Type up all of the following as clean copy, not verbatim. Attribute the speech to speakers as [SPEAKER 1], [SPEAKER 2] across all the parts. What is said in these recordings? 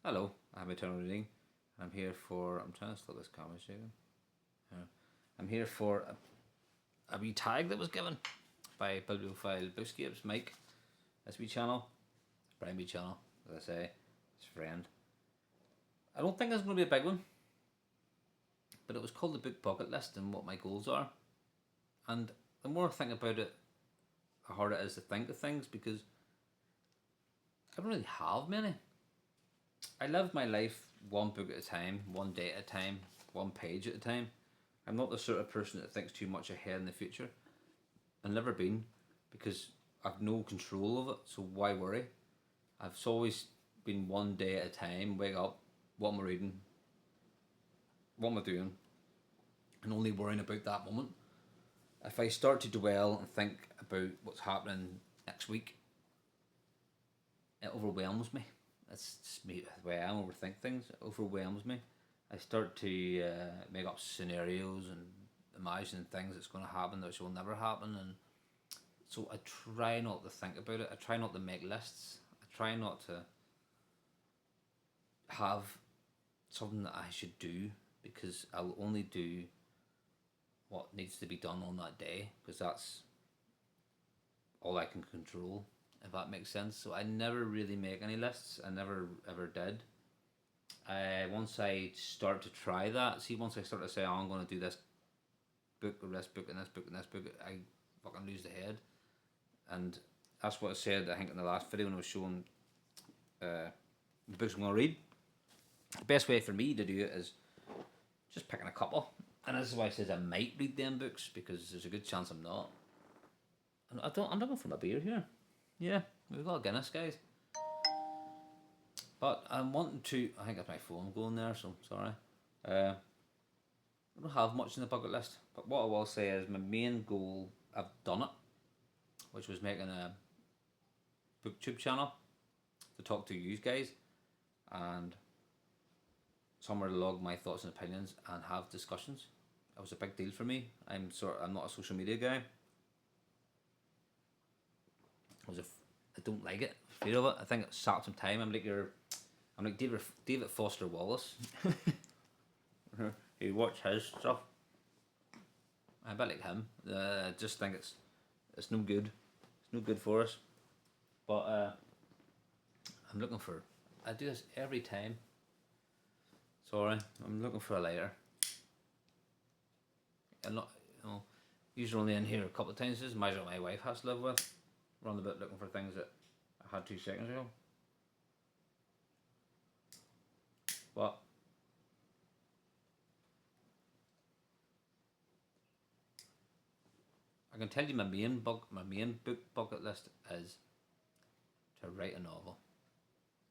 [SPEAKER 1] Hello, I'm Eternal Reading. I'm here for. I'm trying to stop this conversation. I'm here for a wee tag that was given by Bibliophile Bookscapes, Mike. This wee channel, Brian wee channel, as I say, his friend. I don't think it's going to be a big one, but it was called the Book Bucket List and what my goals are. And the more I think about it, the harder it is to think of things because I don't really have many. I live my life one book at a time, one day at a time, one page at a time. I'm not the sort of person that thinks too much ahead in the future. I've never been because I've no control of it, so why worry? I've always been one day at a time, wake up, what am I reading, what am I doing, and only worrying about that moment. If I start to dwell and think about what's happening next week, it overwhelms me. That's just me, the way I am, overthink things. It overwhelms me. I start to make up scenarios and imagine things that's going to happen that will never happen, and so I try not to think about it. I try not to make lists. I try not to have something that I should do because I'll only do what needs to be done on that day because that's all I can control, if that makes sense. So I never really make any lists. I never ever did. Once I start to try that, see, once I start to say, oh, I'm going to do this book or this book and this book and this book, I fucking lose the head. And that's what I said, I think, in the last video when I was showing the books I'm going to read. The best way for me to do it is just picking a couple. And this is why I says I might read them books because there's a good chance I'm not. And I'm looking for my beer here. Yeah, we've got a Guinness, guys. But I'm wanting to. I think that's my phone going there, so sorry. I don't have much in the bucket list, but what I will say is my main goal, I've done it, which was making a booktube channel to talk to you guys and somewhere to log my thoughts and opinions and have discussions. That was a big deal for me. I'm not a social media guy. I don't like it. Fear of it. I think it saps some time. I'm like David Foster Wallace. You watch his stuff. I'm a bit like him. I just think it's no good. It's no good for us. But I'm looking for. I do this every time. Sorry, I'm looking for a lighter. I'm not. Usually only in here a couple of times. This is what my wife has to live with. Run the bit looking for things that I had 2 seconds ago. But I can tell you my main book bucket list is to write a novel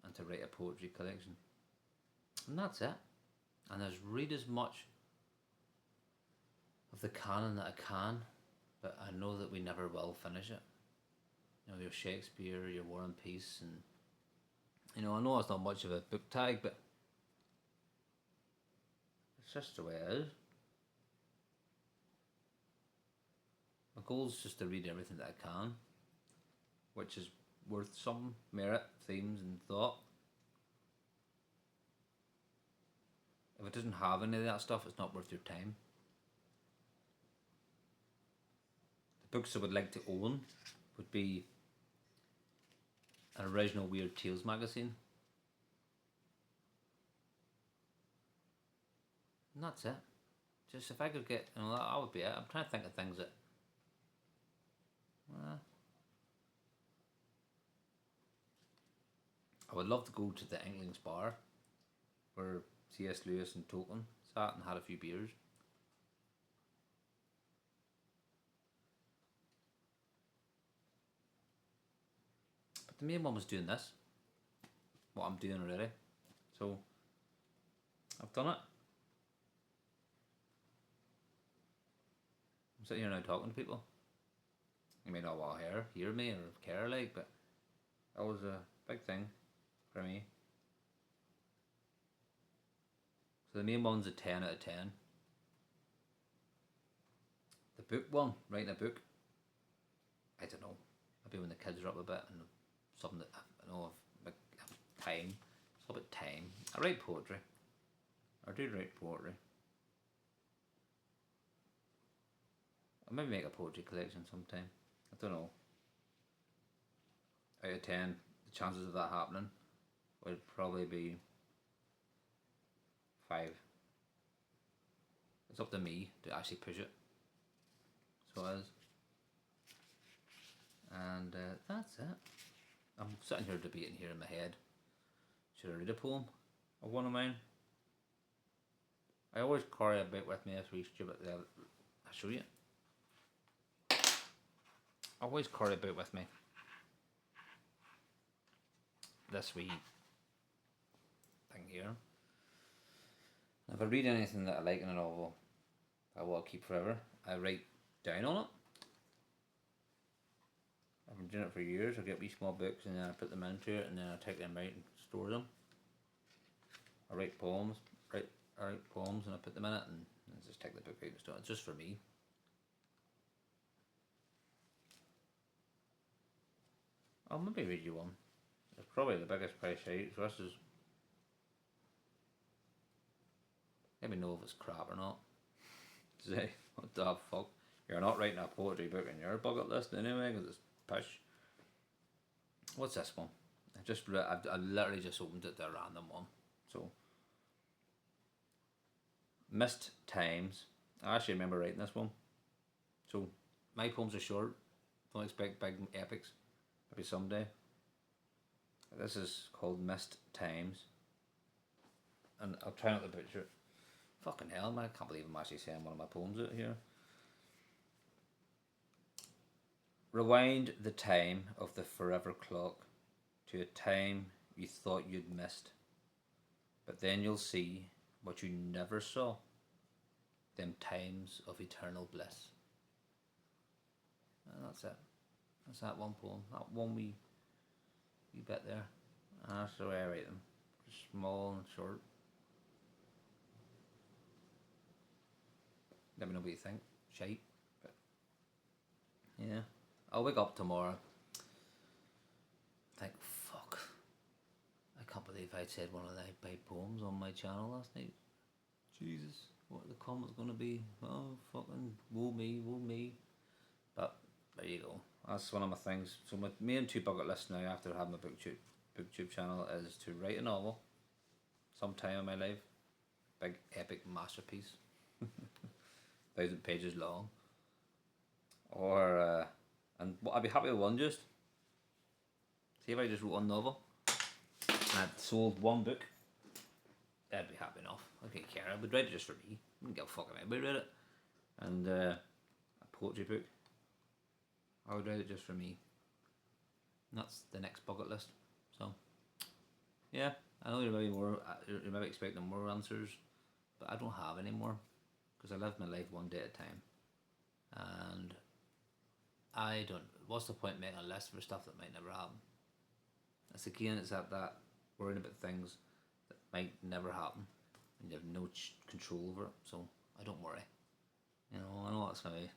[SPEAKER 1] and to write a poetry collection. And that's it. And there's read as much of the canon that I can, but I know that we never will finish it. Your Shakespeare, your War and Peace, and I know it's not much of a book tag, but it's just the way it is. My goal is just to read everything that I can, which is worth some merit, themes, and thought. If it doesn't have any of that stuff, it's not worth your time. The books I would like to own would be an original Weird Tales magazine. And that's it. Just if I could get, that would be it. I'm trying to think of things that. I would love to go to the Inklings Bar, where C.S. Lewis and Tolkien sat and had a few beers. But the main one was doing this, what I'm doing already. So I've done it. I'm sitting here now talking to people. You may not want to hear me or care, but that was a big thing for me. So the main one's a 10 out of 10. The book one, writing a book, I don't know. Maybe when the kids are up a bit and something that I know of time. It's all about time. I write poetry. I do write poetry. I'll maybe make a poetry collection sometime. I don't know. Out of 10, the chances of that happening would probably be 5. It's up to me to actually push it. So it is. And that's it. I'm sitting here debating here in my head. Should I read a poem of one of mine? I always carry a bit with me as we stupid. I'll show you. I always carry a bit with me. This wee thing here. If I read anything that I like in a novel, I will keep forever. I write down on it. I've been doing it for years. I get wee small books and then I put them into it and then I take them out and store them. I write poems. I write poems and I put them in it and I just take the book out and store it. It's just for me. I'll maybe read you one. It's probably the biggest price out. So this is. Let me know if it's crap or not. Say, what the fuck? You're not writing a poetry book in your bucket list anyway, because it's pish. What's this one? I literally just opened it to a random one. So, Missed Times. I actually remember writing this one. So, my poems are short. Don't expect big epics. Maybe someday. This is called Missed Times. And I'll try not to butcher it. Fucking hell, man. I can't believe I'm actually saying one of my poems out here. Rewind the time of the forever clock to a time you thought you'd missed. But then you'll see what you never saw. Them times of eternal bliss. And that's it. That's that one poem. That one wee bit there. And that's the way I write them. Just small and short. Let me know what you think. Shite. But yeah. I'll wake up tomorrow. Think, fuck. I can't believe I said one of the big poems on my channel last night. Jesus. What are the comments gonna be? Oh, fucking woe me. But there you go. That's one of my things. So my main 2 bucket list now after having my booktube channel is to write a novel sometime in my life. Big epic masterpiece. 1,000 pages long. Or and I'd be happy with one just. See if I just wrote one novel and I'd sold one book. I'd be happy enough. I don't care. I would write it just for me. I wouldn't give a fuck if anybody read it. And a poetry book. I would write it just for me. And that's the next bucket list. So, yeah, I know you're maybe expecting more answers, but I don't have any more because I live my life one day at a time. And I don't. What's the point making a list for stuff that might never happen? It's again, it's that worrying about things that might never happen, and you have no control over it. So I don't worry. You know, I know that's maybe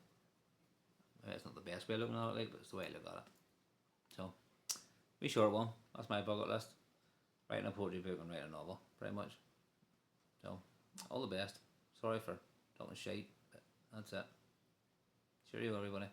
[SPEAKER 1] it's not the best way of looking at it, like, but it's the way I look at it. So, be short one. That's my bucket list. Writing a poetry book and writing a novel, pretty much. So, all the best. Sorry for talking shite, but that's it. Cheerio, everybody.